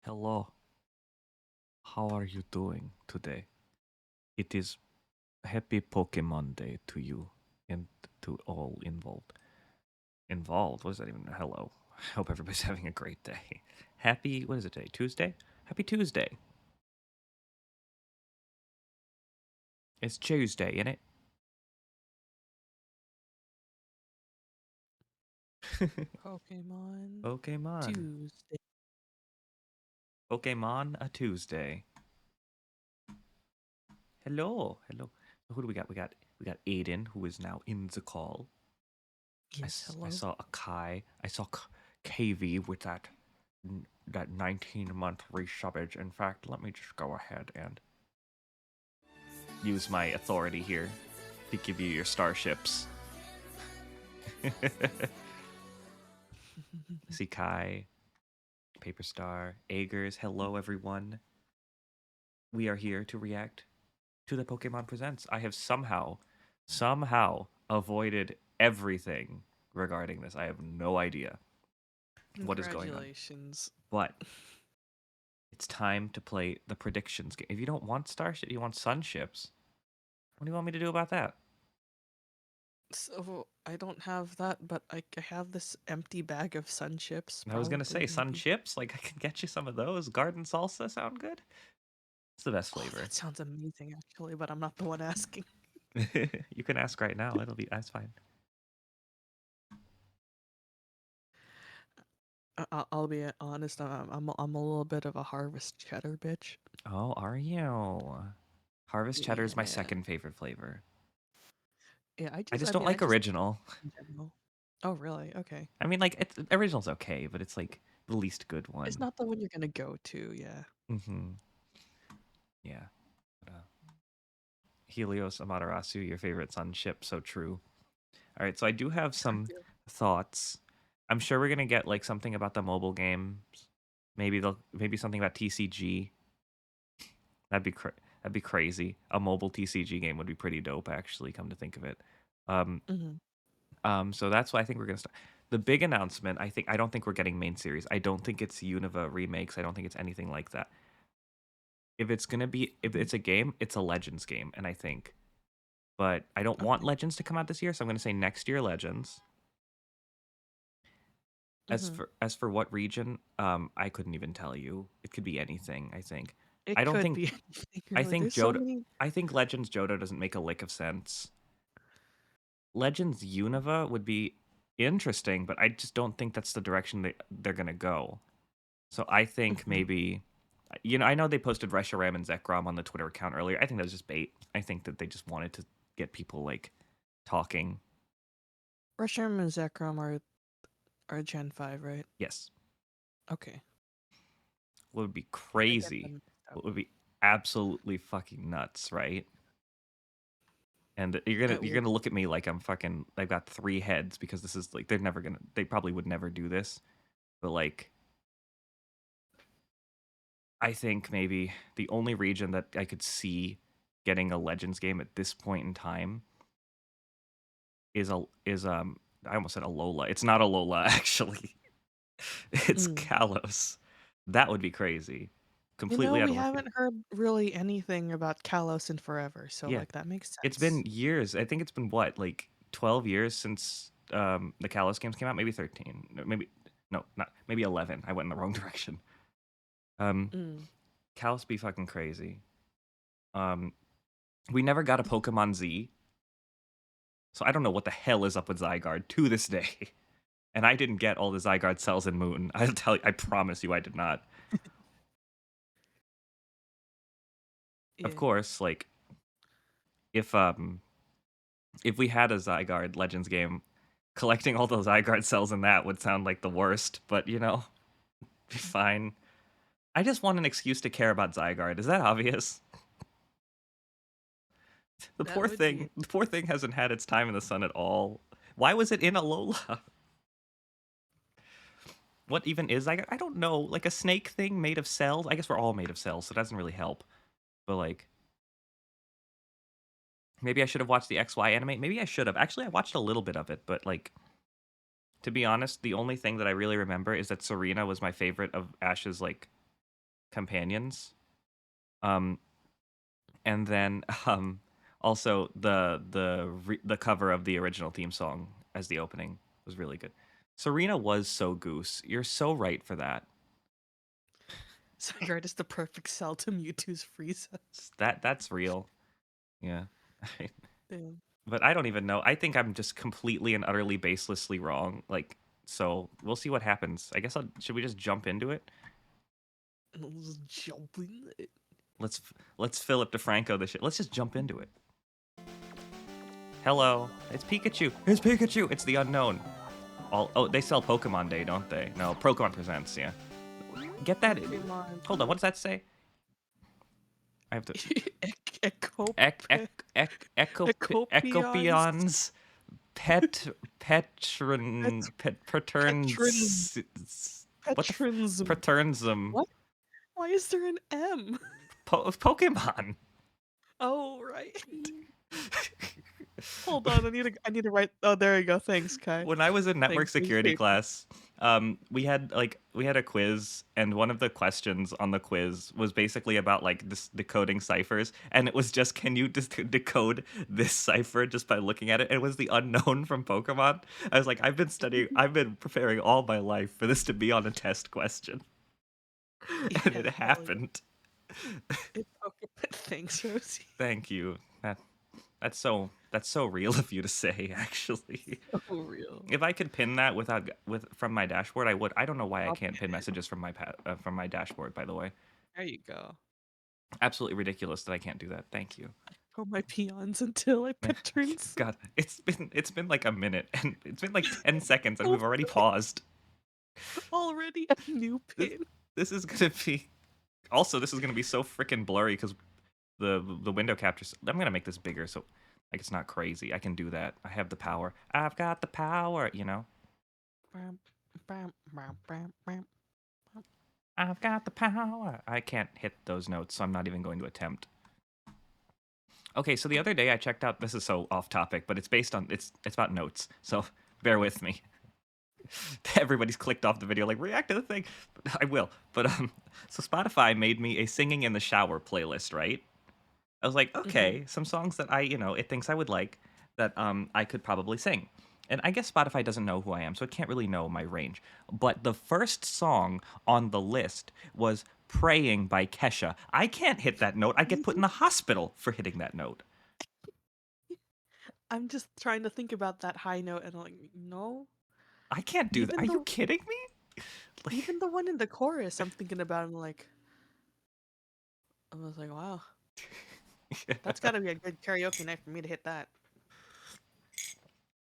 Hello, how are you doing today? It is happy Pokemon Day to you and to all involved. Involved? What does that even? Hello. I hope everybody's having a great day. Happy, what is it today? Tuesday? Happy Tuesday. It's Tuesday, innit? Pokemon Pokemon. Tuesday. Pokemon a Tuesday. Hello. Hello. Who do we got? We got Aiden, who is now in the call. Yes, I hello. saw a Kai. I saw KV with that 19-month resubbage. In fact, let me just go ahead and use my authority here to give you your starships. See Kai, Paper Star, Agers. Hello, everyone. We are here to react to the Pokemon Presents. I have somehow avoided everything regarding this. I have no idea what is going on. Congratulations. But it's time to play the predictions game. If you don't want Starship, you want Sunships. What do you want me to do about that? So I don't have that, but I have this empty bag of sun chips. I was gonna Probably say maybe. Sunships. Like I can get you some of those. Garden salsa sound good. It's the best Oh, flavor. that sounds amazing actually, but I'm not the one asking. You can ask right now. That's fine. I'll be honest. I'm a little bit of a harvest cheddar bitch. Oh, are you? Harvest cheddar is my Yeah, second favorite flavor. yeah. I just I don't mean, I like just original. in general. Oh, really? Okay. I mean, like original's okay, but it's like the least good It's one. not the one you're gonna go to. Yeah. Yeah. But, Helios Amaterasu, your favorite sunship, so true. All right, so I do have some Exactly. thoughts. I'm sure we're gonna get like something about the mobile games. Maybe something about TCG. That'd be crazy. A mobile TCG game would be pretty dope, actually. Come to think of it. Um, Hmm. so that's why I think we're gonna start. The big announcement. I don't think we're getting main series. I don't think it's Unova remakes. I don't think it's anything like that. If it's a game, it's a Legends game, and I think. But I don't want Okay. Legends to come out this year, so I'm gonna say next year Legends. Hmm. As for what region, I couldn't even tell you. It could be anything, I think. I It don't could think be anything I really. think There's so Johto many. I think Legends Johto doesn't make a lick of sense. Legends Unova would be interesting, but I just don't think that's the direction they're gonna go. So I think Mhm. maybe I know they posted Reshiram and Zekrom on the Twitter account earlier. I think that was just bait. I think that they just wanted to get people like talking. Reshiram and Zekrom are Gen 5, right? Yes. Okay. What would be I get crazy? them mixed up. What would be absolutely fucking nuts, right? And It you're would. gonna look at me like I'm fucking I've got three heads because this is like they probably would never do this. But like I think maybe the only region that I could see getting a Legends game at this point in time is I almost said Alola. It's not Alola actually. It's Mm. Kalos. That would be crazy. You Completely know, out we of left field. haven't heard really anything about Kalos in forever, so Yeah. like that makes It's been sense. years. I think it's been what, like 12 years since the Kalos games came out, maybe 13. Maybe no, not maybe 11. I went in the wrong direction. Um Mm. Kalos be fucking crazy. Um we never got a Pokemon Z. So I don't know what the hell is up with Zygarde to this day. And I didn't get all the Zygarde cells in Moon. I'll tell you, I promise you I did not. Of Yeah, course, like if um if we had a Zygarde Legends game, collecting all those Zygarde cells in that would sound like the worst, but be fine. I just want an excuse to care about Zygarde. Is that obvious? that would be. The poor thing hasn't had its time in the sun at all. Why was it in Alola? What even is Zygarde? I don't know. Like a snake thing made of cells? I guess we're all made of cells, so it doesn't really help. But like, maybe I should have watched the XY anime. Maybe I should have. Actually, I watched a little bit of it, but like, to be honest, the only thing that I really remember is that Serena was my favorite of Ash's like companions. Um, and then also the cover of the original theme song as the opening was really good. Serena was so goose. You're so right for that. Zygarde is the perfect cell to Mewtwo's Frieza. That's real. Yeah. Damn. But I don't even know. I think I'm just completely and utterly baselessly wrong. Like, so we'll see what happens. I guess should we just jump into it? Let's jump in it. Let's Philip DeFranco the shit. Let's just jump into it. Hello, it's Pikachu. It's Pikachu. It's the unknown. Oh, they sell Pokemon Day, don't they? No, Pokemon Presents. Yeah. Get that. Pokemon. Hold on. What does that say? I have to. Ecope. Ecopions. Ecopions. Petrin. Paterns. What the Petrinsm. Paternsm? What? Why is there an M? Pokemon. Oh, right. Hold on, I need to write. Oh, there you go. Thanks, Kai. When I was in network Thanks. security class, we had a quiz, and one of the questions on the quiz was basically about like this decoding ciphers, and it was just, can you just decode this cipher just by looking at it? It was the unknown from Pokemon. I was like, I've been preparing all my life for this to be on a test question, and Yeah, it happened. Thanks, Rosie. Thank you. That's so real of you to say, actually. So real. If I could pin that from my dashboard, I would. I don't know why I can't pin messages from my dashboard. By the way, There you go. absolutely ridiculous that I can't do that. Thank you. Oh, my peons until I patrons. God, it's been like a minute, and it's been like 10 seconds, and we've already paused. Already a new This, pin. this is gonna be. Also, this is gonna be so freaking blurry because the window captures. I'm gonna make this bigger so like it's not crazy. I can do that. I have the power. I've got the power. You know. I've got the power. I can't hit those notes, so I'm not even going to attempt. Okay, so the other day I checked out. This is so off topic, but it's about notes. So bear with me. Everybody's clicked off the video like react to the thing. I will. But so Spotify made me a singing in the shower playlist, right? I was like, okay, some songs that it thinks I would like that I could probably sing. And I guess Spotify doesn't know who I am, so it can't really know my range. But the first song on the list was Praying by Kesha. I can't hit that note. I get put in the hospital for hitting that note. I'm just trying to think about that high note, and I'm like, no. I can't do that. Are you kidding me? Even the one in the chorus, I'm thinking about. I'm like, I was like, wow, that's got to be a good karaoke night for me to hit that.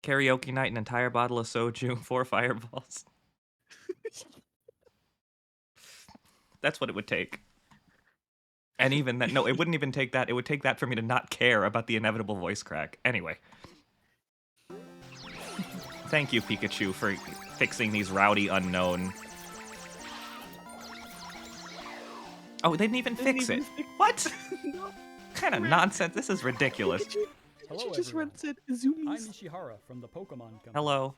Karaoke night, an entire bottle of soju, 4 fireballs. That's what it would take. And even that, no, it wouldn't even take that. It would take that for me to not care about the inevitable voice crack. Anyway. Thank you, Pikachu, for fixing these rowdy unknown. Oh, they didn't even fix it. What? No. Kind of nonsense. This is ridiculous. Hello, just everyone. said I'm Izumi's. Ishihara from the Pokémon Company. Hello.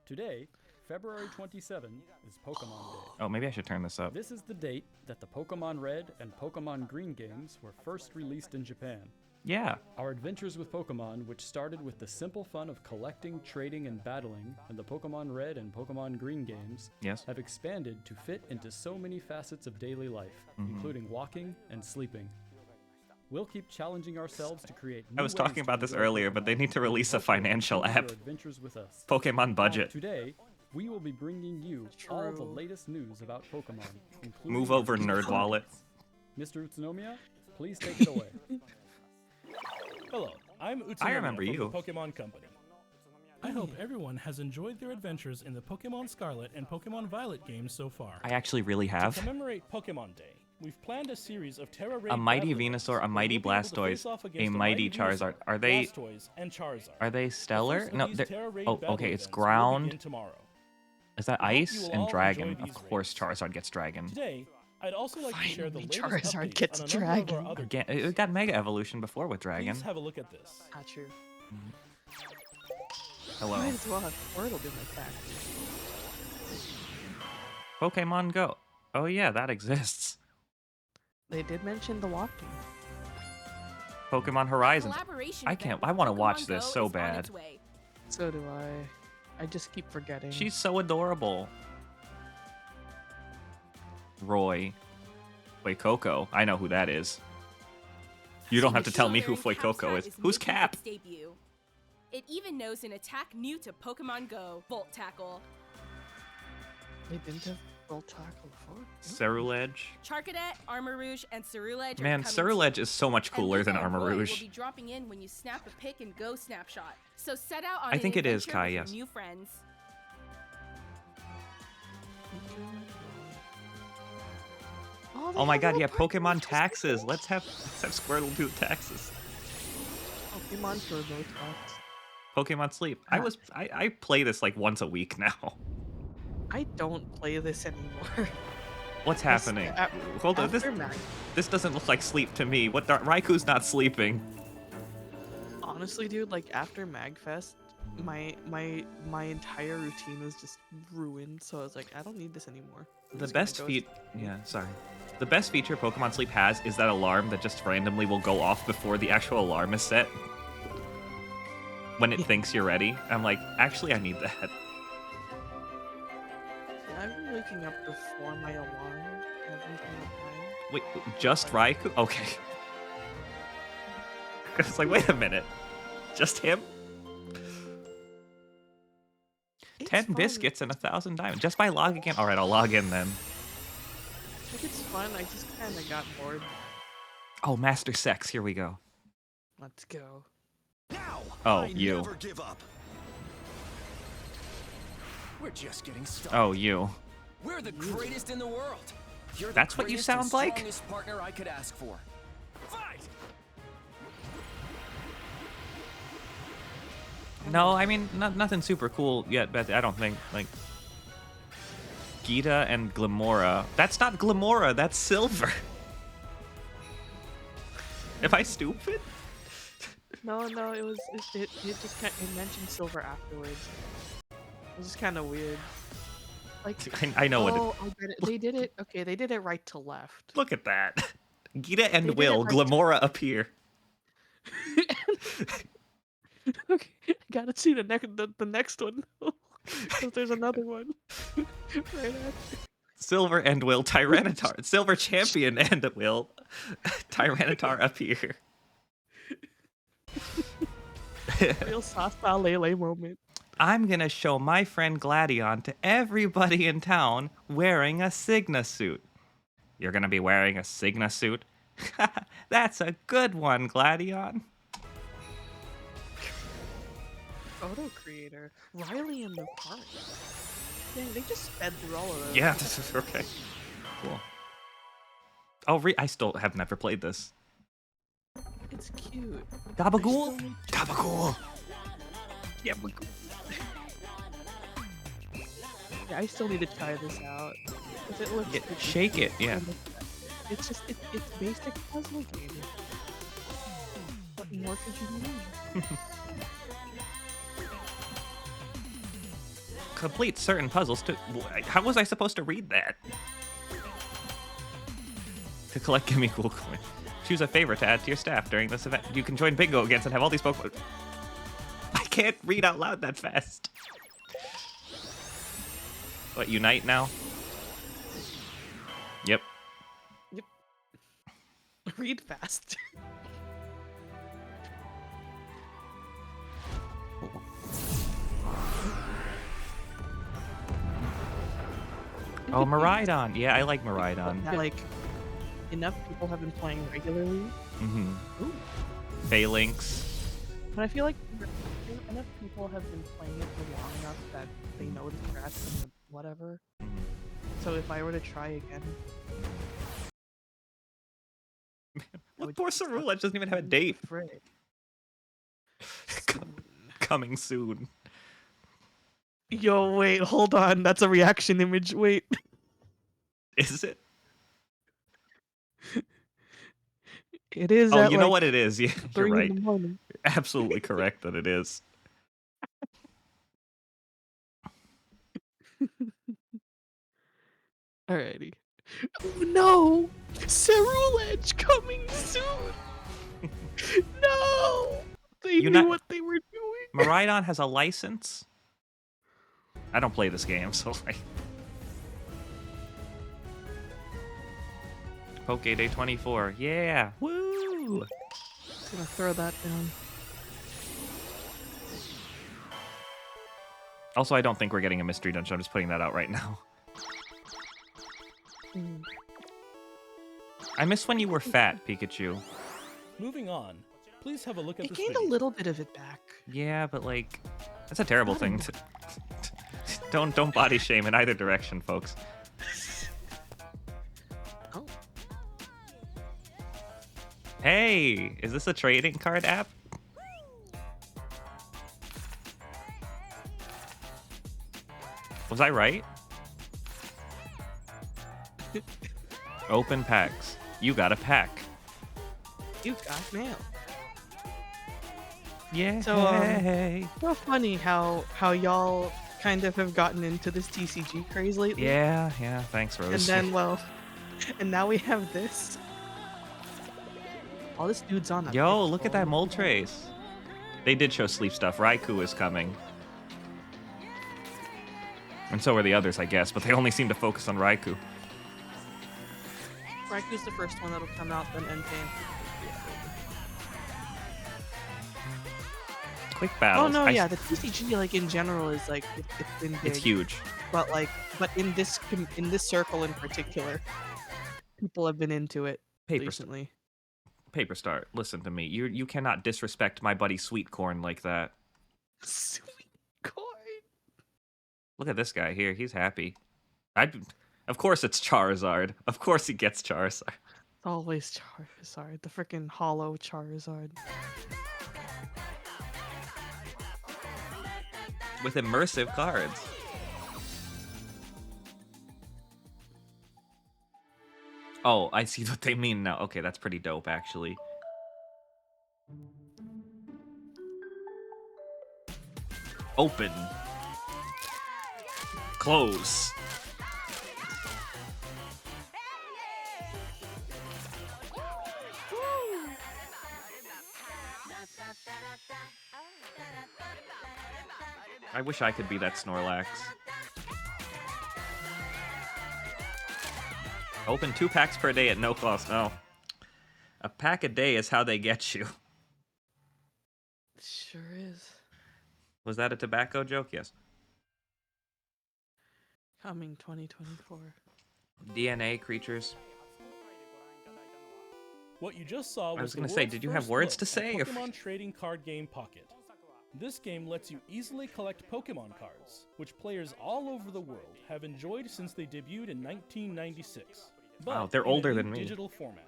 Today, February 27, is Pokémon Day. Oh, maybe I should turn this up. This is the date that the Pokémon Red and Pokémon Green games were first released in Japan. Yeah. Our adventures with Pokémon, which started with the simple fun of collecting, trading, and battling in the Pokémon Red and Pokémon Green games, Yes. have expanded to fit into so many facets of daily life, including walking and sleeping. We'll keep challenging ourselves to create new I was talking ways about to this enjoy earlier, but they Pokemon need to and release a hopefully financial continue app. your adventures with us. Pokemon budget. Today, we will be bringing you all the True. latest news about Pokemon, including Move the over, recent nerd wallet. updates. Mr. Utsunomiya, please take it away. Hello, I'm Utsunomiya I remember from you. the Pokemon Company. I hope everyone has enjoyed their adventures in the Pokemon Scarlet and Pokemon Violet games so far. I actually really To have. commemorate Pokemon Day, we've planned a series of Terra Raid A mighty battle events Venusaur, a where mighty you'll be able to Blastoise, face off a against mighty Charizard. Are they Blastoise, and Charizard. are they stellar? The first of No, these they're Terra Raid oh, battle okay. It's events will ground. begin tomorrow. Is that I hope you ice will and all dragon? enjoy Of these course, raids. Charizard gets dragon. Today, I'd also like to share the Finally, latest Charizard updates gets on a number of dragon. our other Again, games. it got Mega Evolution before with dragon. Please have a look at this. Ah, true. Hello. Might as well have Squirtle be my pack. Pokemon Go. Oh yeah, that exists. They did mention the walking. Pokemon Horizons. Collaboration I event can't. with I want to Pokemon watch this Go so is on bad. its way. So do I. I just keep forgetting. She's so adorable. Roy. Wait, Coco. I know who that is. You don't have to tell me who Featuring Fuecoco Capsat is. Who's making Cap? its debut. It even knows an attack new to Pokemon Go, Volt Tackle. They didn't have Volt Tackle before. Cerulege. Charcadet, Armor Rouge, and Cerulege Man, are coming Cerulege soon. is so much And cooler than Luca and Armor Roy Rouge. will be dropping in when you snap a pick and go snapshot. So set out on I think an it is, adventure Kai, with yes. your new friends. Oh my god, yeah, Pokemon taxes. Let's have Squirtle do taxes. Pokemon Turbo Tax. Pokemon Sleep. I play this like once a week now. I don't play this anymore. What's happening? Hold on, After Mag- this doesn't look like sleep to me. What? Raiku's not sleeping. Honestly, dude, like after Magfest, my entire routine was just ruined. So I was like, I don't need this anymore. I'm The just gonna best go feat, sleep. yeah, sorry. The best feature Pokemon Sleep has is that alarm that just randomly will go off before the actual alarm is set. When it thinks you're ready. I'm like, actually, I need that. I've been waking up before my alarm every single time. Wait, just Raikou? Okay. It's like, wait a minute. Just him? It's 10 fun. biscuits and 1,000 diamonds. Just by logging in? Alright, I'll log in then. Like it's fun. I just kind of got bored. Oh, Master Sex. Here we go. Let's go. Now, Oh, I you. never give up. We're just getting started. Oh, you. We're the greatest in the world. You're the That's what you greatest and sound like? strongest partner I could ask for. Fight! No, I mean, nothing super cool yet, but I don't think. Like, Gita and Glimora. That's not Glimora, that's Silver. Am I stupid? No, it just it mentioned silver afterwards. It was just kind of weird. Like I know what it. I get it. They did it. Okay, they did it right to left. Look at that. Gita and They did Will, it right Glimora appear. Okay, I gotta see the next one. Because there's another one. Right after. Silver and Will, Tyranitar. Silver Champion and Will, Tyranitar appear. Real Sasa Lele moment. I'm gonna show my friend Gladion to everybody in town wearing a Cigna suit. You're gonna be wearing a Cigna suit? That's a good one, Gladion. Photo creator. Riley and Lucario. Dang, they just sped through all of those. Yeah, this is okay. Cool. Oh, I still have never played this. It's cute. Gabagool? Gabagool! Yeah, but... yeah, I still need to try this out. 'Cause it looks it's Shake it, yeah. It's just it's basic puzzle game. What more could you need? Complete certain puzzles to... How was I supposed to read that? To collect Gimme Cool Coin. Choose a favorite to add to your staff during this event. You can join Bingo against and have all these Pokemon... I can't read out loud that fast. What, Unite now? Yep. Read fast. Oh, Miraidon. Yeah, I like Miraidon. Like, enough people have been playing regularly. Mm-hmm. Ooh. Phalanx. But I feel like enough people have been playing it for long enough that they know the strats and whatever. So if I were to try again... Look, poor Cerulege doesn't even have a date. Frick. Coming soon. Yo, wait, hold on. That's a reaction image. Wait. Is it? It is. Oh, at, you know like, what it is. Yeah, you're 3 right. in the morning. You're absolutely correct that it is. Alrighty. Oh no! Cerulege coming soon! No! They knew what they were doing. Miraidon has a license? I don't play this game, so like... Poke Day 24. Yeah! Woo! Just gonna throw that down. Also, I don't think we're getting a mystery dungeon. I'm just putting that out right now. I miss when you were fat, Pikachu. Moving on, please have a look at It this gained video. a little bit of it back. Yeah, but like, that's a terrible thing to... don't body shame in either direction, folks. Oh. Hey, is this a trading card app? Was I right? Open packs. You got a pack. You got mail. Yeah. So funny how y'all kind of have gotten into this TCG craze lately. Yeah. Thanks, Rose. And then, well, and now we have this. All this dude's on. Yo, look at that mold trace. They did show sleep stuff. Raikou is coming. And so are the others, I guess, but they only seem to focus on Raikou. Raiku's the first one that'll come out, then Entei. Quick battles. Oh no, yeah, the TCG like in general is like it's been big. It's huge. But in this circle in particular, people have been into it recently. Paper Star, listen to me. You cannot disrespect my buddy Sweet Corn like that. Sweet Corn. Look at this guy here. He's happy. Of course it's Charizard. Of course he gets Charizard. It's always Charizard, the freaking hollow Charizard. With immersive cards. Oh, I see what they mean now. Okay, that's pretty dope, actually. Open. Close. I wish I could be that Snorlax. Open 2 packs per day at no cost. Oh. A pack a day is how they get you. Sure is. Was that a tobacco joke? Yes. Coming 2024. DNA creatures. What you just saw was I was the gonna say, world's did you have first words look to say, at or- Pokemon trading card game Pocket. This game lets you easily collect Pokemon cards, which players all over the world have enjoyed since they debuted in 1996. But Wow, they're in a older new than me. digital format.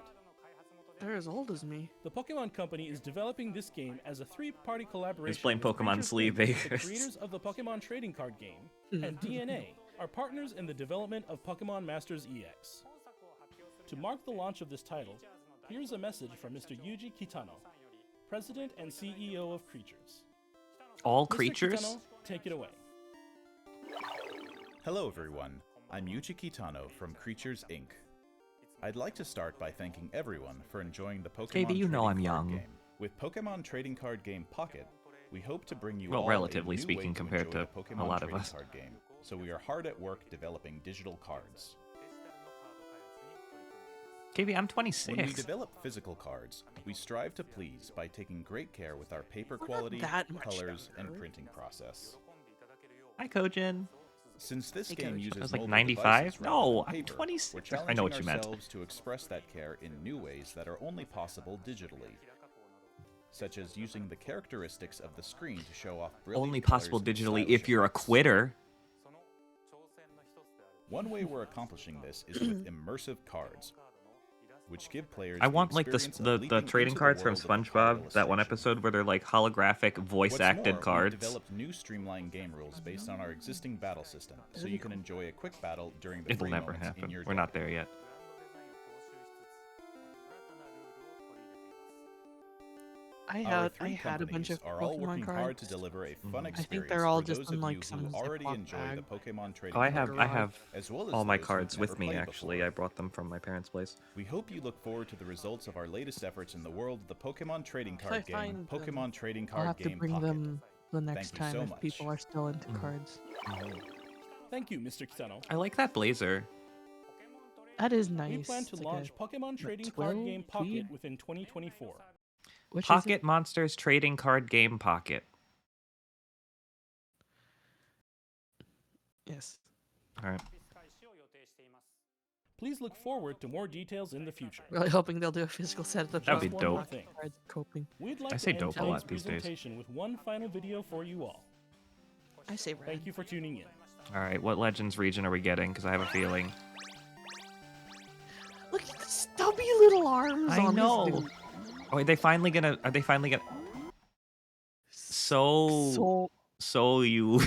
They're as old as me. The Pokemon Company is developing this game as a three-party collaboration. playing with Pokemon Creatures Sleeve Inc., the Bakers. creators of the Pokemon trading card game, and DNA are partners in the development of Pokemon Masters EX. To mark the launch of this title, here's a message from Mr. Yuji Kitano, President and CEO of Creatures. All Mr. creatures? Kitano, take it away. Hello everyone, I'm Yuji Kitano from Creatures Inc. I'd like to start by thanking everyone for enjoying the Pokemon Katie, you know trading I'm card young. game. With Pokemon trading card game Pocket, we hope to bring you Well, all relatively a new speaking way compared enjoy to the a Pokemon lot of trading us. card game. So we are hard at work developing digital cards. KB, I'm When we 26. develop physical cards, we strive to please by taking great care with our paper We're not quality, that much colors, and younger. printing process. Hi, Kojin. Since this Hey, game Coach. uses I was like mobile 95? devices rather No, than I'm paper, 26. we're I challenging know what you meant. ourselves to express that care in new ways that are only possible digitally, such as using the characteristics of the screen to show off brilliant Only colors possible and digitally stylish if you're a effects. quitter. One way we're accomplishing this is with immersive cards, which give players I want like experience of the leaping trading into the cards from world of a card SpongeBob, that one illustration. episode where they're like holographic voice What's acted more, cards. We've developed new streamlined game rules based on our existing battle system, so you can enjoy a quick battle during the It'll free never moments in happen. your We're day. not there yet. I Our had a bunch companies of are all Pokemon working hard to cards. deliver a fun I think experience they're all for just those in of like you some who already Ziploc enjoy bag. the Pokemon Oh, trading I card have game, as well as all my those who've cards never with me. played Actually, before. I brought them from my parents' place. We hope you look forward to the results of our latest efforts in the world of the Pokemon trading If I card game, find them, Pokemon Trading I'll Card have to Game bring Pocket. them the next Thank you time so if much. people are still into cards. Thank you, Mr. Kitano. I like that blazer. That is nice. We plan to It's like launch a Pokemon Trading 12 Card Game Pocket tweed? within 2024. Which is Pocket Monsters Trading Card Game Pocket. it? Yes. All right. Please look forward to more details in the future. Really hoping they'll do a physical set of the That'd be Just one more dope. thing. cards coping. We'd like I to say end dope a today's lot these days. presentation with one final video for you all. I say red. Thank you for tuning in. All right. What Legends region are we getting? Because I have a feeling. Look at the stubby little arms I on know. this dude. Oh, are they finally gonna? So you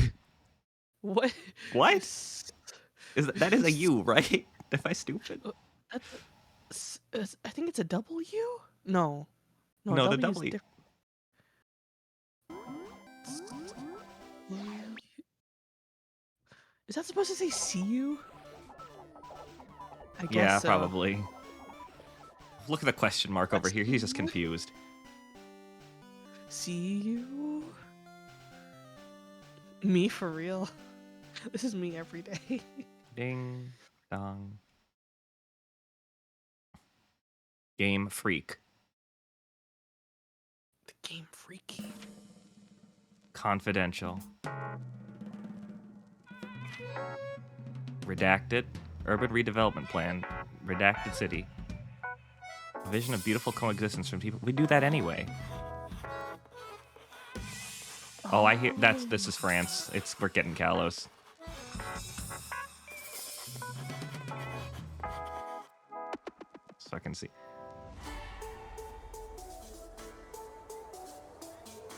What? what? S- That is a U, right? Am I stupid? I think it's a W? No. No, the W is W. different. Is that supposed to say CU? I guess Yeah, so. probably. Look at the question mark over That's here. He's just U? confused. CU? Me for real? This is me every day. Ding dong. Game Freak. The game freaky. Confidential. Redacted. Urban redevelopment plan. Redacted city. A vision of beautiful coexistence from people. We do that anyway. Oh, I hear this is France. We're getting Kalos. So I can see.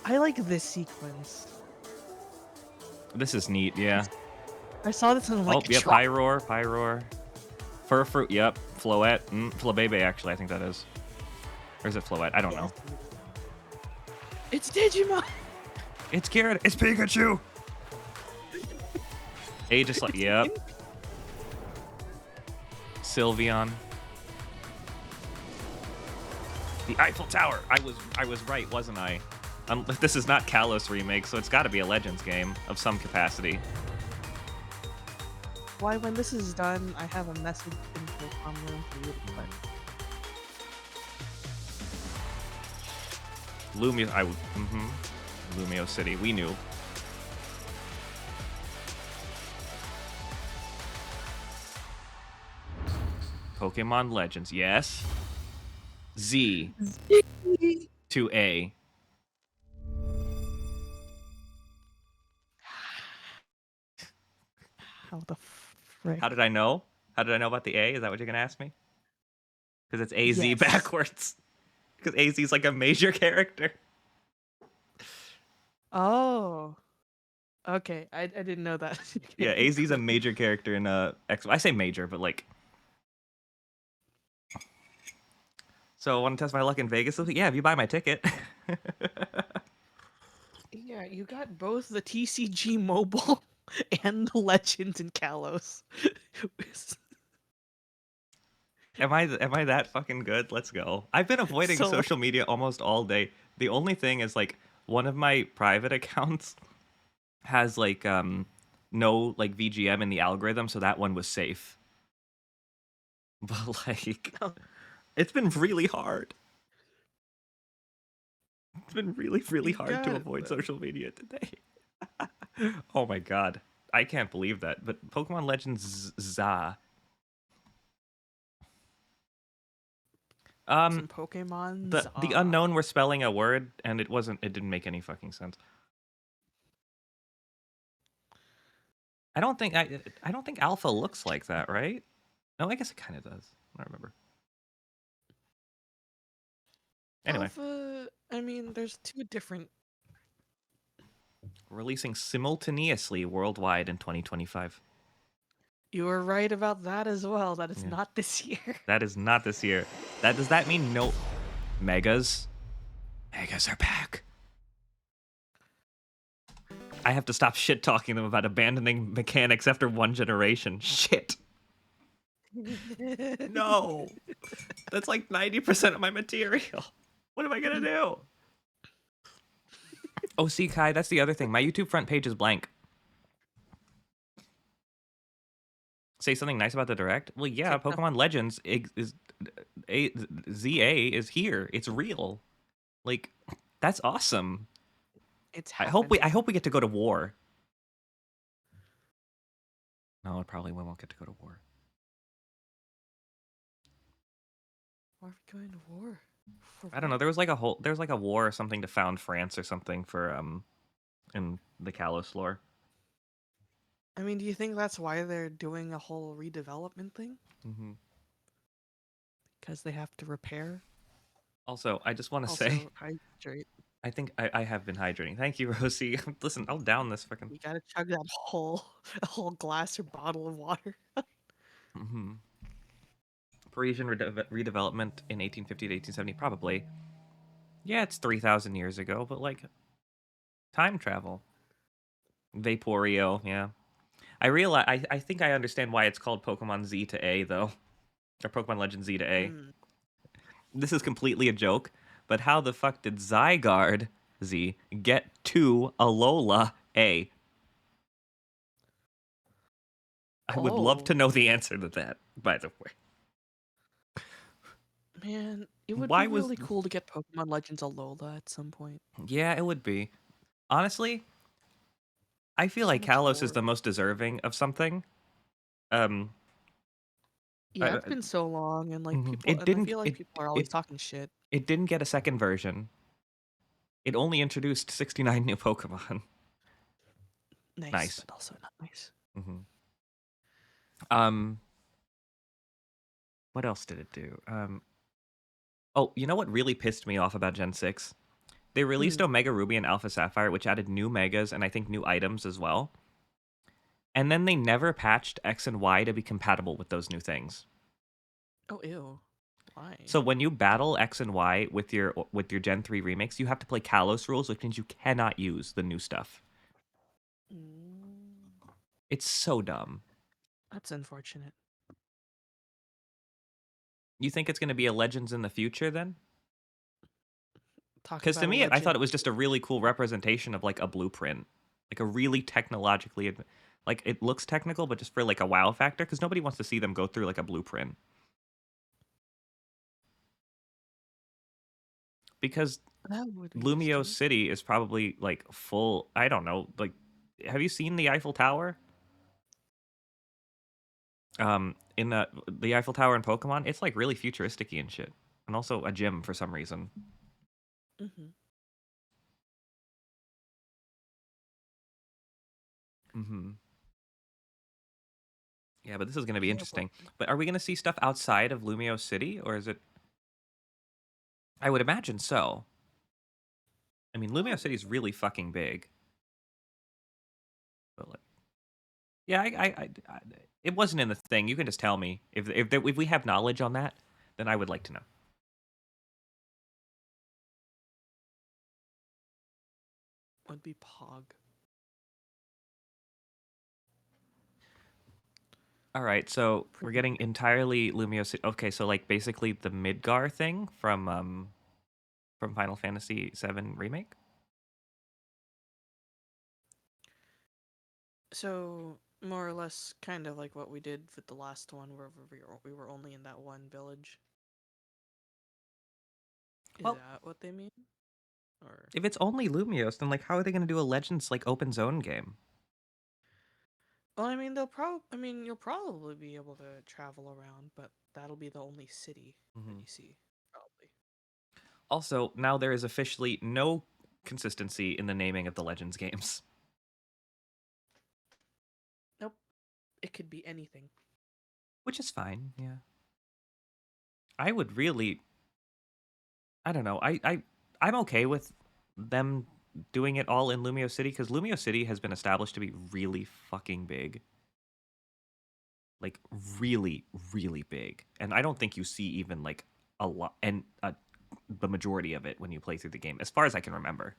I like this sequence. This is neat, yeah. I saw this in like Oh, a yep, truck. Pyroar. Furfruit, yep. Floette. Flabebe, actually, I think that is. Or is it Floette? I don't know. It's Digimon! It's Garrett. It's Pikachu! Aegislash, yep. Sylveon. The Eiffel Tower. I was right, wasn't I? This is not Kalos remake, so it's got to be a Legends game of some capacity. Why, when this is done, I have a message in the comm room for you to play. Lumio, Lumio City. We knew. Pokemon Legends. Yes. Z to A. How the frick? How did I know? How did I know about the A? Is that what you're gonna ask me? Because it's AZ Yes. backwards. Because AZ is like a major character. Oh. Okay, I didn't know that. Yeah, AZ is a major character in X. I say major, but like. So, want to test my luck in Vegas? Yeah, if you buy my ticket. Yeah, you got both the TCG Mobile and the Legends in Kalos. Am I that fucking good? Let's go. I've been avoiding So- social media almost all day. The only thing is like one of my private accounts has like no like VGM in the algorithm, so that one was safe. But like it's been really hard. It's been really, really You hard got to it, avoid though. social media today. Oh my god. I can't believe that. But Pokemon Legends ZA. Some Pokemon. The unknown were spelling a word and it didn't make any fucking sense. I don't think Alpha looks like that, right? No, I guess it kind of does. I don't remember. Anyway, Alpha, I mean, there's two different. releasing simultaneously worldwide in 2025. You were right about that as well. That is Yeah. not this year. That is not this year. Does that mean no megas? Megas are back. I have to stop shit talking them about abandoning mechanics after one generation. Shit. No. That's like 90% of my material. What am I gonna do? Oh, see, Kai, that's the other thing. My YouTube front page is blank. Say something nice about the direct? Well, yeah, Take Pokemon Legends ZA is here. It's real. Like, that's awesome. It's I happening. hope we get to go to war. No, we won't get to go to war. Why are we going to war? I don't know. There was like a war or something to found France or something for in the Kalos lore. I mean, do you think that's why they're doing a whole redevelopment thing? Mm-hmm. Because they have to repair. Also, I just want to Also, say, hydrate. I think I have been hydrating. Thank you, Rosie. Listen, I'll down this freaking. You gotta chug that whole a whole glass or bottle of water. Mm-hmm. Parisian redevelopment in 1850 to 1870, probably. Yeah, it's 3,000 years ago, but like, time travel. Vaporeon, yeah. I think I understand why it's called Pokemon Z to A, though. Or Pokemon Legend Z to A. This is completely a joke, but how the fuck did Zygarde Z get to Alola A? I would love to know the answer to that, by the way. Man, it would Why be was- really cool to get Pokemon Legends Alola at some point. Yeah, it would be. Honestly, I feel So like much Kalos is lore. the most deserving of something. Yeah, it's been so long, and like people, It and I didn't. feel like people are always talking shit. It didn't get a second version. It only introduced 69 new Pokemon. Nice, but also not nice. Mm-hmm. What else did it do? Oh, you know what really pissed me off about Gen 6? They released Omega Ruby and Alpha Sapphire, which added new Megas and I think new items as well. And then they never patched X and Y to be compatible with those new things. Oh, ew. Why? So when you battle X and Y with your Gen 3 remakes, you have to play Kalos rules, which means you cannot use the new stuff. It's so dumb. That's unfortunate. You think it's going to be a Legends in the future then? Talk Because to about a me, I thought legend. it was just a really cool representation of like a blueprint, like a really technologically, like it looks technical, but just for like a wow factor. Because nobody wants to see them go through like a blueprint. Because That would be Lumio interesting. City is probably like full. I don't know. Like, have you seen the Eiffel Tower? In the Eiffel Tower in Pokemon, it's like really futuristic-y and shit, and also a gym for some reason. Mm-hmm. Mm-hmm. Yeah, but this is going to be interesting. But are we going to see stuff outside of Lumio City, or is it? I would imagine so. I mean, Lumio City is really fucking big. But like, yeah, it wasn't in the thing. You can just tell me if we have knowledge on that, then I would like to know. Would be Pog. All right, so we're getting entirely Lumio City. Okay, so like basically the Midgar thing from Final Fantasy VII Remake. So more or less, kind of like what we did with the last one, where we were only in that one village. Is Well, that what they mean? Or if it's only Lumios, then like how are they going to do a Legends like open zone game? well, I mean, you'll probably be able to travel around, but that'll be the only city that you see, probably. Also, now there is officially no consistency in the naming of the Legends games. Nope. It could be anything. Which is fine, yeah. I would really I don't know. I'm okay with them doing it all in Lumio City because Lumio City has been established to be really fucking big. Like really, really big. And I don't think you see even like a lot and the majority of it when you play through the game, as far as I can remember.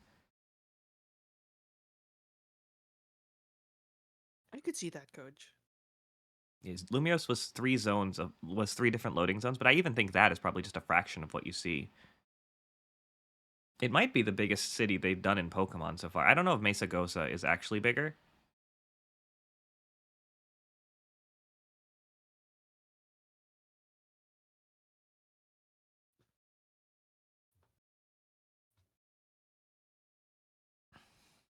I could see that, Coach. Yes, Lumios was three different loading zones, but I even think that is probably just a fraction of what you see. It might be the biggest city they've done in Pokemon so far. I don't know if Mesa Gosa is actually bigger.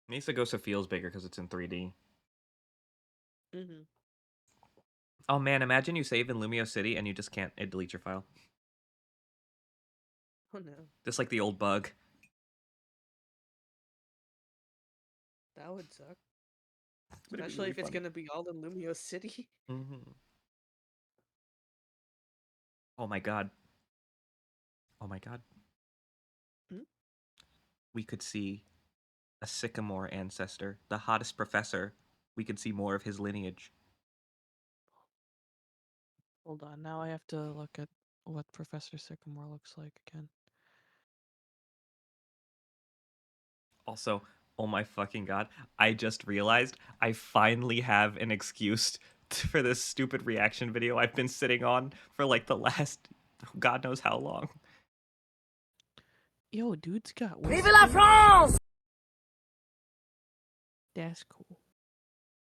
Mesa Gosa feels bigger because it's in 3D. Mm-hmm. Oh man, imagine you save in Lumio City and you just can't delete your file. Oh no, Just like the old bug. that would suck. Would it be Especially really if it's funny? gonna be all in Lumio City. Mm-hmm. Oh my god. Oh my god. Hmm? We could see a Sycamore ancestor, the hottest professor. We could see more of his lineage. Hold on, now I have to look at what Professor Sycamore looks like again. Also, oh my fucking god, I just realized I finally have an excuse for this stupid reaction video I've been sitting on for like the last god knows how long. Yo, dude's got Vive la France! That's cool.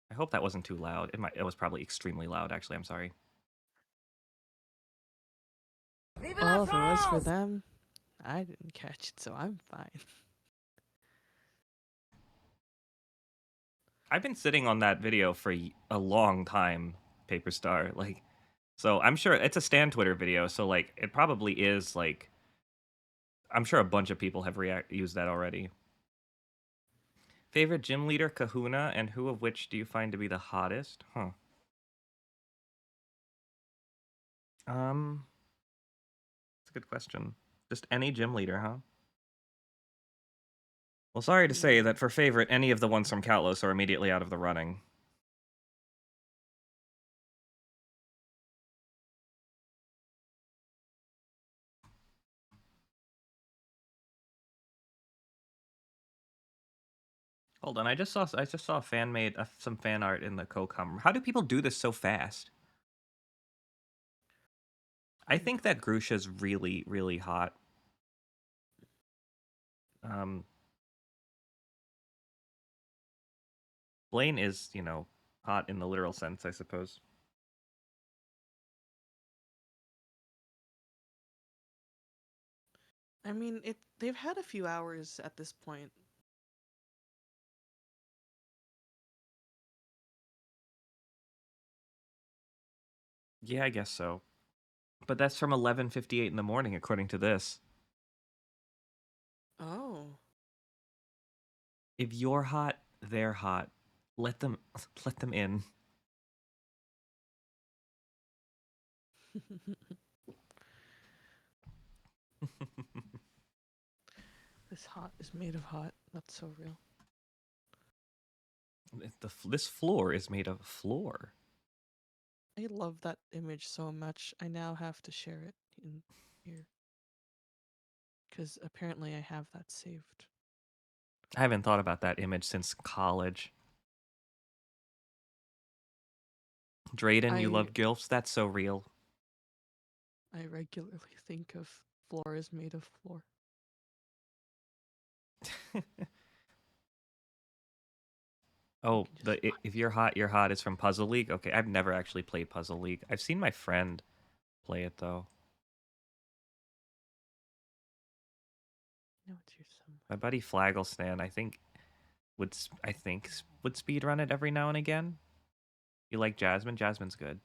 I hope that wasn't too loud. It was probably extremely loud, actually. I'm sorry. Vive Well, if it was for them, I didn't catch it, so I'm fine. I've been sitting on that video for a long time, Paper Star. Like, so I'm sure it's a Stan Twitter video, so like it probably is like I'm sure a bunch of people have used that already. Favorite gym leader, Kahuna, and who of which do you find to be the hottest? Huh. That's a good question. Just any gym leader, huh? Well, sorry to say that for favorite, any of the ones from Kalos are immediately out of the running. Hold on, I just saw a fan made some fan art in the Kokam. How do people do this so fast? I think that Grusha's really, really hot. Blaine is, hot in the literal sense, I suppose. I mean, they've had a few hours at this point. Yeah, I guess so. But that's from 11:58 in the morning, according to this. Oh. If you're hot, they're hot. Let them let them in. This hot is made of hot. That's so real. This floor is made of floor. I love that image so much. I now have to share it in here. Because apparently I have that saved. I haven't thought about that image since college. Drayden, you love gilfs? That's so real. I regularly think of floor is made of floor. Oh, if you're hot is from Puzzle League? Okay, I've never actually played Puzzle League. I've seen my friend play it, though. No, it's here somewhere. My buddy Flagglestan, I think would speedrun it every now and again. You like Jasmine? Jasmine's good.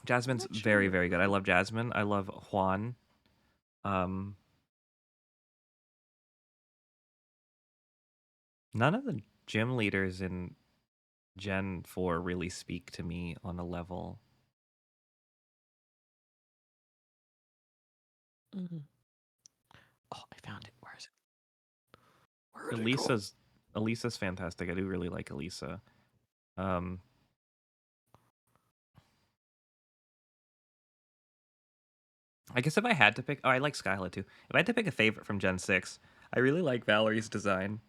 Jasmine's very, very good. I love Jasmine. I love Juan. None of the gym leaders in Gen 4 really speak to me on a level. Mm-hmm. Oh, I found it. Where is it? Where Elisa's fantastic. I do really like Elisa. Um, I guess if I had to pick, oh, I like Skyla too. If I had to pick a favorite from Gen 6, I really like Valerie's design.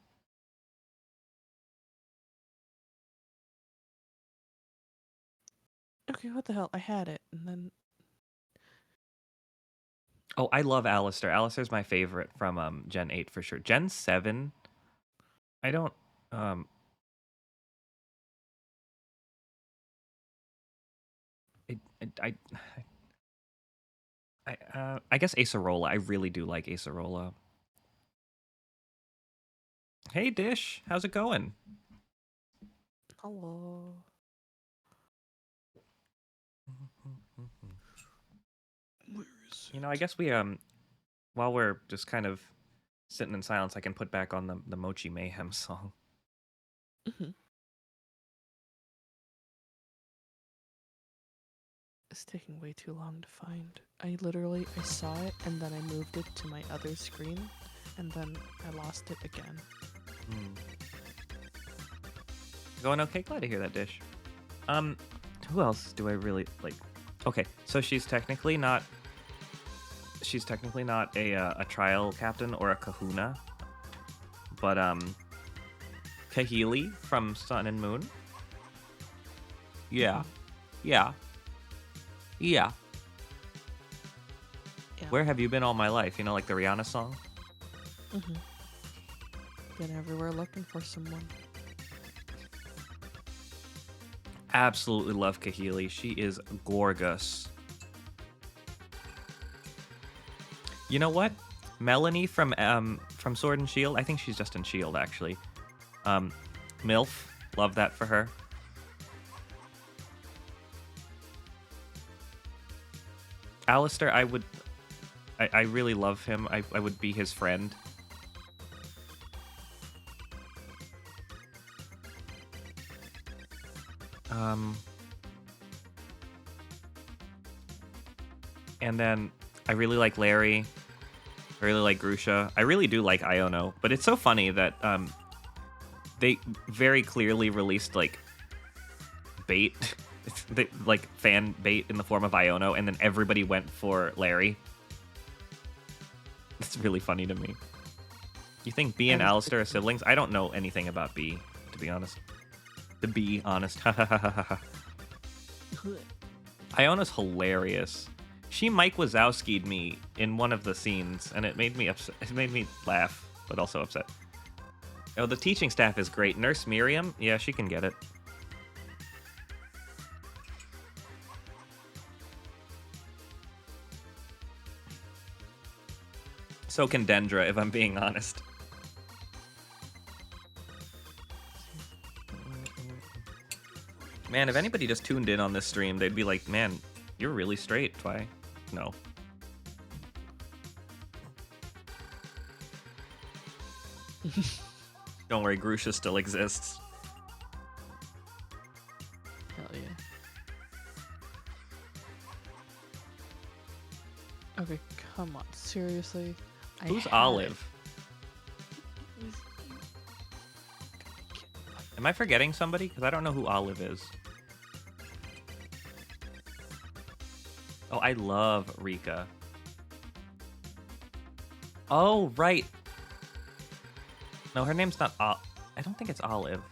Okay, what the hell? I had it, and then Oh, I love Alistair. Alistair's my favorite from Gen 8 for sure. Gen 7, I don't um I guess Acerola. I really do like Acerola. Hey Dish, how's it going? hello. Where is You know, I guess we while we're just kind of sitting in silence, I can put back on the Mochi Mayhem song. it? It's taking way too long to find. I saw it and then I moved it to my other screen and then I lost it again. Going okay? Glad to hear that, Dish. Who else do I really like? Okay, so she's technically not a trial captain or a kahuna, but Kahili from Sun and Moon. Yeah. Yeah. Yeah. Where have you been all my life? You know, like the Rihanna song? Been everywhere looking for someone. Absolutely love Kahili. She is gorgeous. You know what? Melanie from Sword and Shield. I think she's just in Shield actually. MILF. Love that for her. Alistair, I really love him. I would be his friend. And then I really like Larry. I really like Grusha. I really do like Iono. But it's so funny that they very clearly released like bait, like fan bait in the form of Iono, and then everybody went for Larry. It's really funny to me. You think B and Alistair are siblings? I don't know anything about B, to be honest. To be honest. Iona's hilarious. She Mike Wazowski'd me in one of the scenes, and it made me upset. It made me laugh, but also upset. Oh, the teaching staff is great. Nurse Miriam, yeah, she can get it. So can Dendra, if I'm being honest. Man, if anybody just tuned in on this stream, they'd be like, man, you're really straight, Twi. No. Don't worry, Grusha still exists. Hell yeah. Okay, come on. Seriously? Who's Olive? Am I forgetting somebody? Because I don't know who Olive is. Oh, I love Rika. Oh, right. No, her name's not I don't think it's Olive.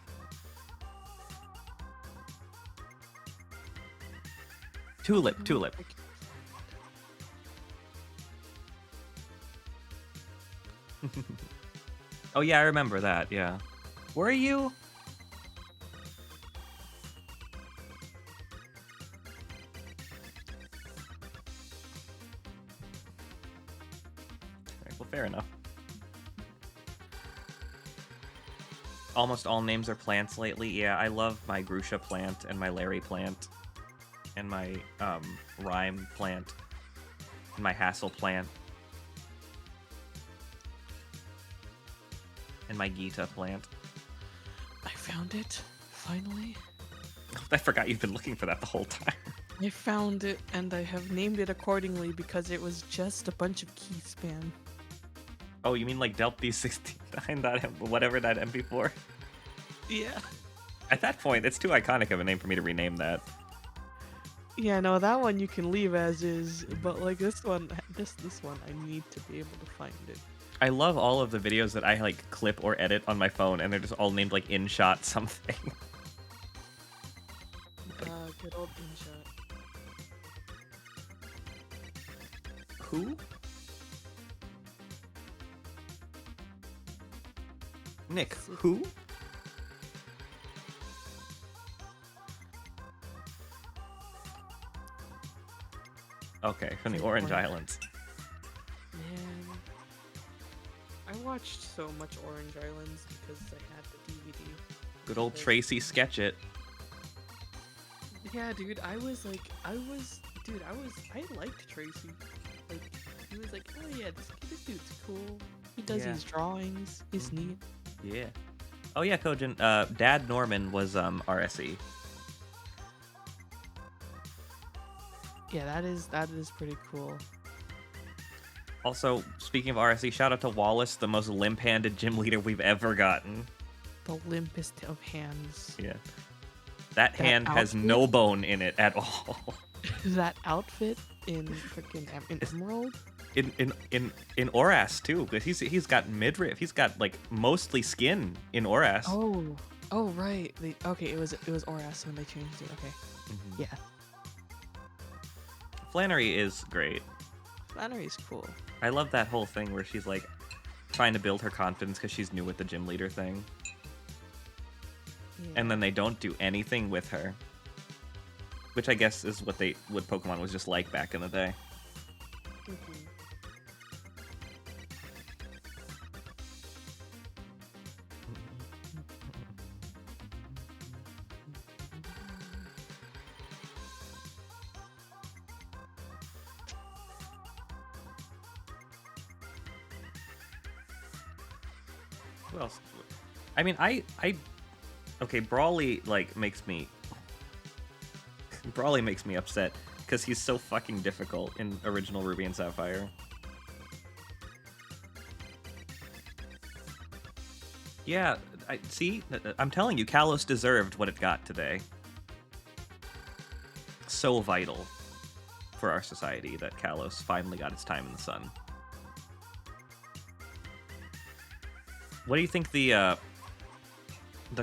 Tulip. Oh yeah, I remember that, yeah. Were you? Alright, well, fair enough. Almost all names are plants lately. Yeah, I love my Grusha plant and my Larry plant and my Rhyme plant and my Hassel plant and my Gita plant. I found it, finally. I forgot you've been looking for that the whole time. I found it, and I have named it accordingly because it was just a bunch of key spam. Oh, you mean like Delp-D69, whatever that MP4? Yeah. At that point, it's too iconic of a name for me to rename that. Yeah, no, that one you can leave as is, but like this one, this one, I need to be able to find it. I love all of the videos that I like clip or edit on my phone, and they're just all named like InShot something. Good old InShot. Who? Nick, who? Okay, from the Orange Islands. Man, I watched so much Orange Islands because I had the DVD. Good old Tracy Sketch It. Yeah, dude, I liked Tracy. Like, he was like, oh yeah, this dude's cool. He does Yeah. these drawings. He's neat. Yeah. Oh yeah, Kojin. Dad Norman was RSE. Yeah, that is pretty cool. Also, speaking of RSE, shout out to Wallace, the most limp-handed gym leader we've ever gotten. The limpest of hands. Yeah. That hand has outfit? no bone in it at all. That outfit in freaking Emerald. In Oras too, because he's got midriff. He's got like mostly skin in Oras. Oh right. Okay, it was Oras when they changed it. Okay. Mhm. Yeah. Flannery is great. Flannery's cool. I love that whole thing where she's like trying to build her confidence because she's new with the gym leader thing, Yeah. and then they don't do anything with her, which I guess is what Pokemon was just like back in the day. Mhm. Who else? I mean, okay, Brawly like makes me upset because he's so fucking difficult in original Ruby and Sapphire. Yeah, I'm telling you, Kalos deserved what it got today. So vital for our society that Kalos finally got its time in the sun. What do you think the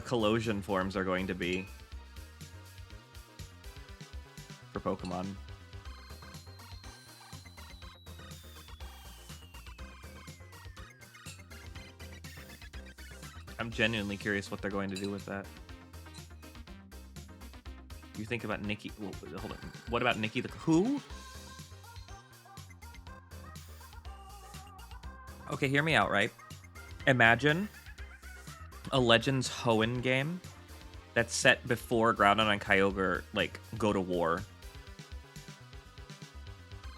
collusion forms are going to be for Pokemon? I'm genuinely curious what they're going to do with that. You think about Nikki. Hold on. What about Nikki the who? Okay, hear me out, right? Imagine a Legends Hoenn game that's set before Groudon and Kyogre like go to war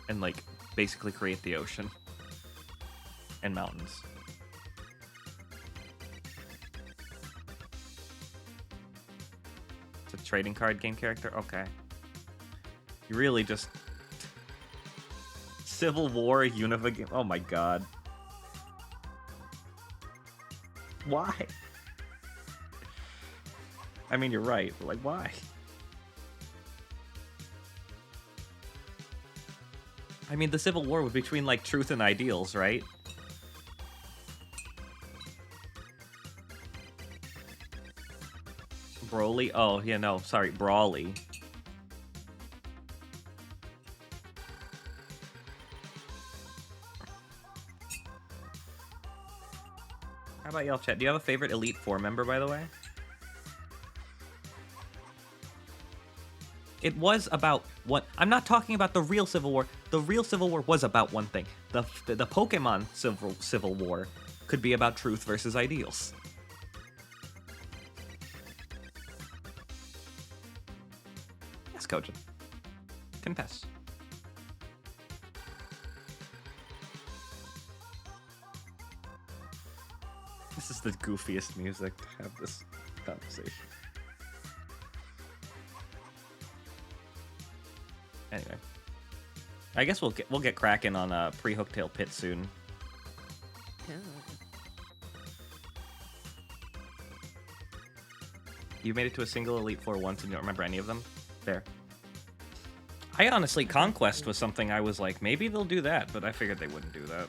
and like basically create the ocean and mountains. It's a trading card game character? Okay. You really just Civil War Unova game. Oh my god. Why? I mean, you're right, but like, why? I mean, the Civil War was between like truth and ideals, right? Broly? Oh, yeah, no, sorry, Brawly. How about y'all, chat? Do you have a favorite Elite Four member, by the way? It was about what? I'm not talking about the real Civil War. The real Civil War was about one thing. The Pokemon Civil War could be about truth versus ideals. Yes, Kojin. Confess. This is the goofiest music to have this conversation. Anyway, I guess we'll get cracking on pre-Hooktail Pit soon. Yeah. You made it to a single Elite Four once and you don't remember any of them? Fair. I honestly, Conquest was something I was like, maybe they'll do that, but I figured they wouldn't do that.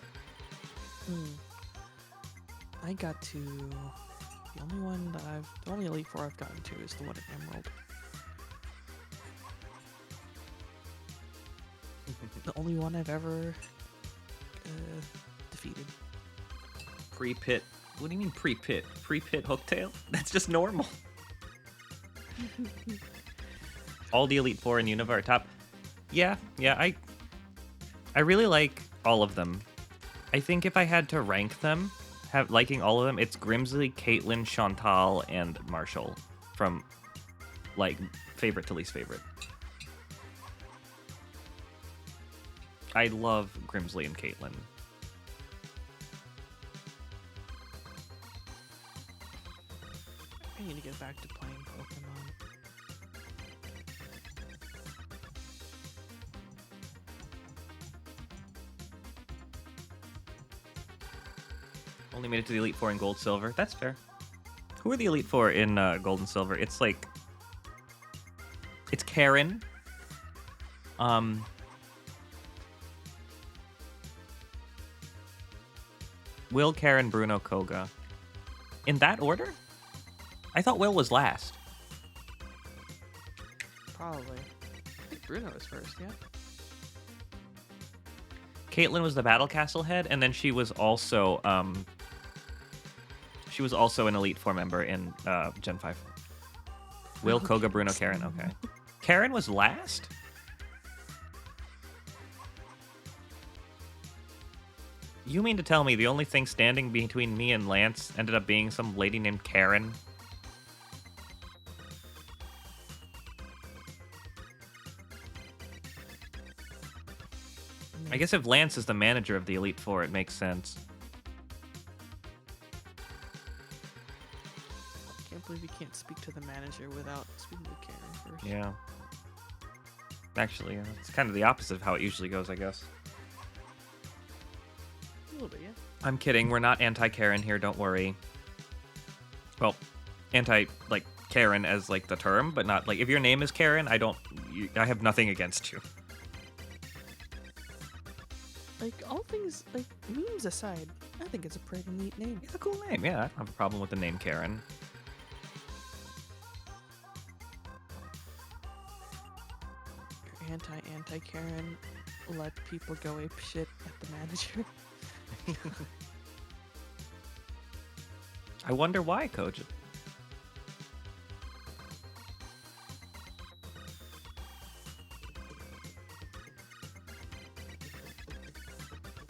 I got to the only Elite Four I've gotten to is the one at Emerald. The only one I've ever defeated. Pre-pit. What do you mean pre-pit? Pre-pit Hooktail? That's just normal. All the Elite Four in Unova are top. Yeah, I really like all of them. I think if I had to rank them, liking all of them, it's Grimsley, Caitlyn, Chantal, and Marshall from, like, favorite to least favorite. I love Grimsley and Caitlyn. I need to get back to playing Pokemon. Only made it to the Elite Four in Gold, Silver. That's fair. Who are the Elite Four in Gold and Silver? It's like... It's Karen. Will, Karen, Bruno, Koga. In that order? I thought Will was last. Probably. I think Bruno was first, yeah? Caitlyn was the Battle Castle head, and then she was also an Elite Four member in Gen 5. Will, Koga, Bruno, Karen. Okay. Karen was last? You mean to tell me the only thing standing between me and Lance ended up being some lady named Karen? I guess if Lance is the manager of the Elite Four, it makes sense. Can't believe you can't speak to the manager without speaking to Karen first. Yeah. Actually, it's kind of the opposite of how it usually goes, I guess. A little bit, yeah. I'm kidding. We're not anti-Karen here. Don't worry. Well, like, Karen as, like, the term, but not, like, if your name is Karen, I have nothing against you. Like, all things, like, memes aside, I think it's a pretty neat name. It's a cool name. Yeah, I don't have a problem with the name Karen. You're anti-Karen, let people go ape shit at the manager. I wonder why, Coach.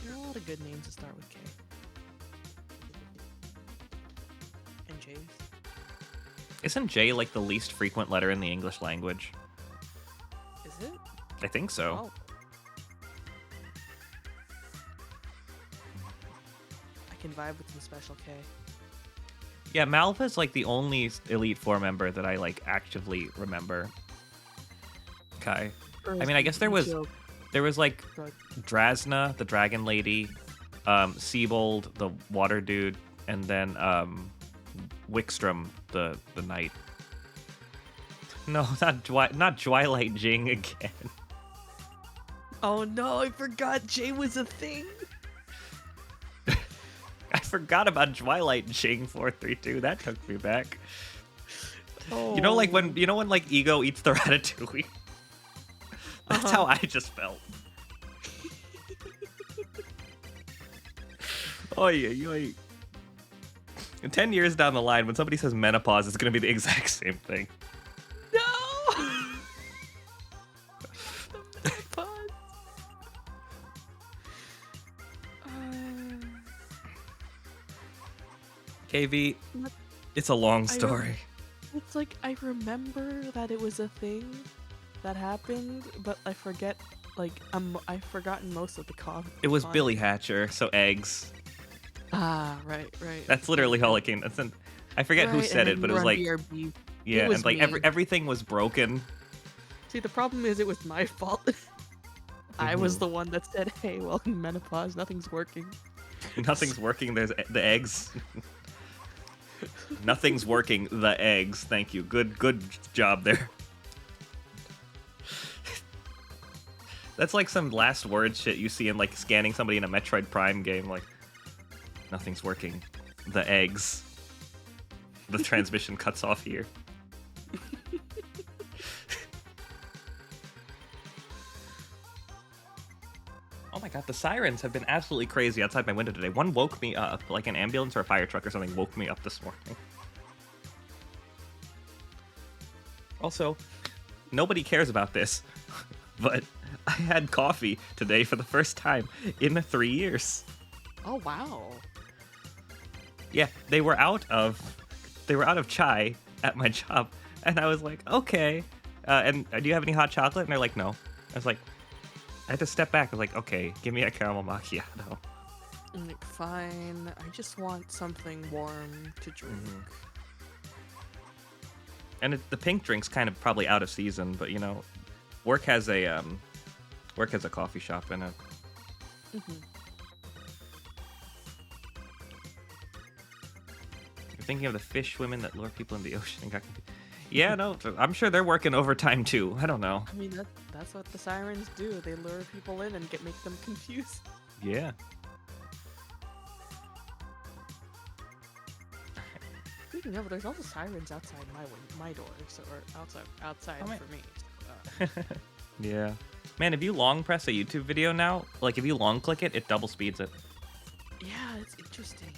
There are a lot of good names that start with K. And J's. Isn't J, like, the least frequent letter in the English language? Is it? I think so. Oh. I can vibe with the special K. Yeah, Malva's, like, the only Elite Four member that I, like, actively remember. Okay. I mean, I guess there was, like, Drasna, the dragon lady, Seabold, the water dude, and then, Wickstrom, the knight. No, not Twilight Jing again. Oh no, I forgot J was a thing. I forgot about Twilight Jing 432. That took me back. Oh. You know, like when like Ego eats the ratatouille. That's how I just felt. Oh yeah. In 10 years down the line, when somebody says menopause, it's gonna be the exact same thing. No. The menopause. KV, it's a long story. It's like I remember that it was a thing that happened, but I forget. Like I've forgotten most of the It was Billy Hatcher, so eggs. Ah, right. That's literally all it came. I forget who said it, but it was like, BRB. yeah, It was and like me. everything was broken. See, the problem is it was my fault. I was the one that said, "Hey, welcome to menopause. Nothing's working." Nothing's working. There's the eggs. Nothing's working. The eggs. Thank you. Good job there. That's like some last word shit you see in like scanning somebody in a Metroid Prime game. Like, nothing's working. The eggs. The transmission cuts off here. Oh my god, the sirens have been absolutely crazy outside my window today. One woke me up, like an ambulance or a fire truck or something woke me up this morning. Also, nobody cares about this, but I had coffee today for the first time in 3 years. Oh wow. Yeah, they were out of chai at my job, and I was like, okay. And do you have any hot chocolate? And they're like, no. I was like, I had to step back. I was like, okay, give me a caramel macchiato. I'm like, fine. I just want something warm to drink. And the pink drink's kind of probably out of season, but you know, work has a coffee shop in it. You're thinking of the fish women that lure people in the ocean and got confused. Yeah, no, I'm sure they're working overtime too. I don't know. I mean, that's what the sirens do. They lure people in and make them confused. Yeah. Speaking of, there's also sirens outside my door, so or outside Oh, man. for me. Yeah. Man, if you long press a YouTube video now, like if you long click it, it double speeds it. Yeah, it's interesting.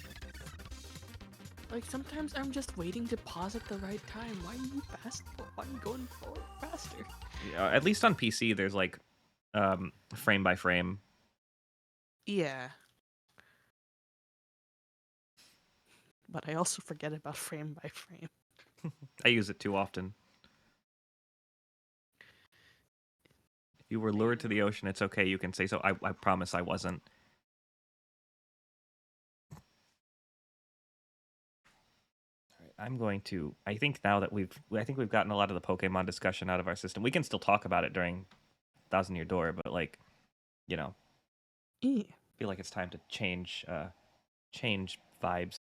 Like sometimes I'm just waiting to pause at the right time. Why are you fast? Why are you going forward faster? Yeah, at least on PC, there's like frame by frame. Yeah. But I also forget about frame by frame. I use it too often. If you were lured to the ocean, it's okay. You can say so. I promise I wasn't. All right, I'm going to. I think now that we've gotten a lot of the Pokemon discussion out of our system. We can still talk about it during Thousand Year Door, but like, you know, Yeah. I feel like it's time to change vibes.